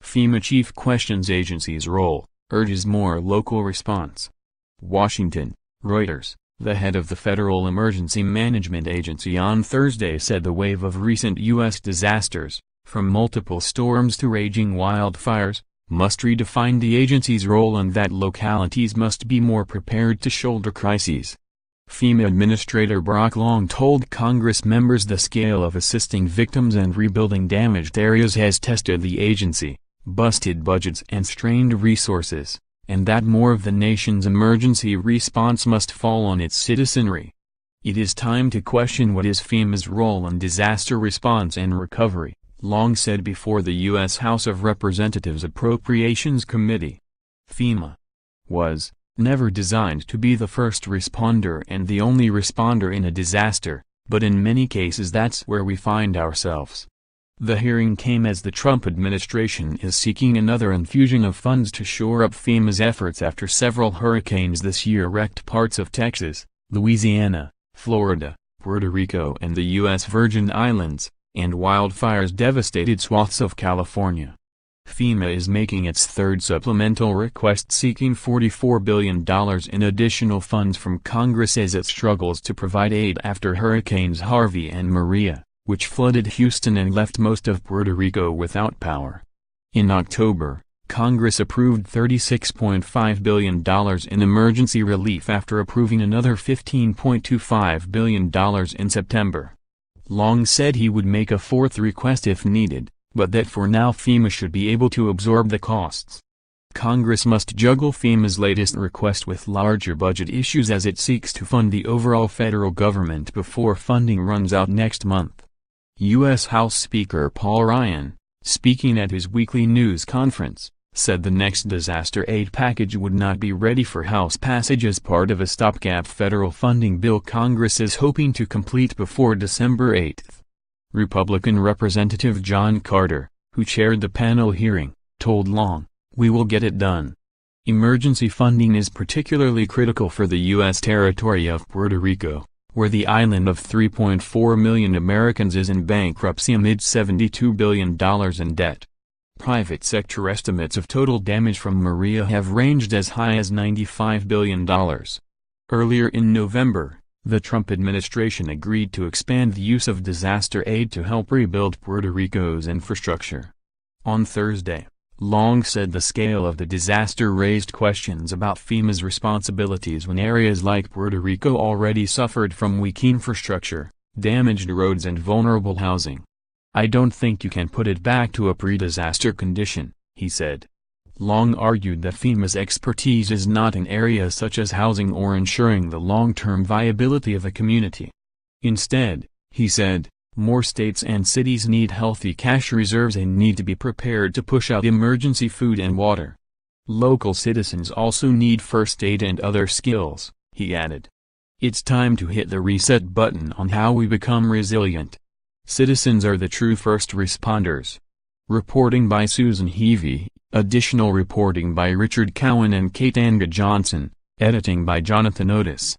FEMA chief questions agency's role, urges more local response. Washington, Reuters. The head of the Federal Emergency Management Agency on Thursday said the wave of recent U.S. disasters, from multiple storms to raging wildfires, must redefine the agency's role and that localities must be more prepared to shoulder crises. FEMA Administrator Brock Long told Congress members the scale of assisting victims and rebuilding damaged areas has tested the agency, busted budgets and strained resources, and that more of the nation's emergency response must fall on its citizenry. It is time to question what is FEMA's role in disaster response and recovery, Long said before the U.S. House of Representatives Appropriations Committee. FEMA was never designed to be the first responder and the only responder in a disaster, but in many cases that's where we find ourselves. The hearing came as the Trump administration is seeking another infusion of funds to shore up FEMA's efforts after several hurricanes this year wrecked parts of Texas, Louisiana, Florida, Puerto Rico and the U.S. Virgin Islands, and wildfires devastated swaths of California. FEMA is making its third supplemental request seeking $44 billion in additional funds from Congress as it struggles to provide aid after Hurricanes Harvey and Maria, which flooded Houston and left most of Puerto Rico without power. In October, Congress approved $36.5 billion in emergency relief after approving another $15.25 billion in September. Long said he would make a fourth request if needed, but that for now FEMA should be able to absorb the costs. Congress must juggle FEMA's latest request with larger budget issues as it seeks to fund the overall federal government before funding runs out next month. U.S. House Speaker Paul Ryan, speaking at his weekly news conference, said the next disaster aid package would not be ready for House passage as part of a stopgap federal funding bill Congress is hoping to complete before December 8. Republican Representative John Carter, who chaired the panel hearing, told Long, "We will get it done." Emergency funding is particularly critical for the U.S. territory of Puerto Rico, where the island of 3.4 million Americans is in bankruptcy amid $72 billion in debt. Private sector estimates of total damage from Maria have ranged as high as $95 billion. Earlier in November, the Trump administration agreed to expand the use of disaster aid to help rebuild Puerto Rico's infrastructure. On Thursday, Long said the scale of the disaster raised questions about FEMA's responsibilities when areas like Puerto Rico already suffered from weak infrastructure, damaged roads and vulnerable housing. "I don't think you can put it back to a pre-disaster condition," he said. Long argued that FEMA's expertise is not in areas such as housing or ensuring the long-term viability of a community. Instead, he said, more states and cities need healthy cash reserves and need to be prepared to push out emergency food and water. Local citizens also need first aid and other skills, he added. "It's time to hit the reset button on how we become resilient. Citizens are the true first responders." Reporting by Susan Heavey, additional reporting by Richard Cowan and Kate Anga Johnson, editing by Jonathan Otis.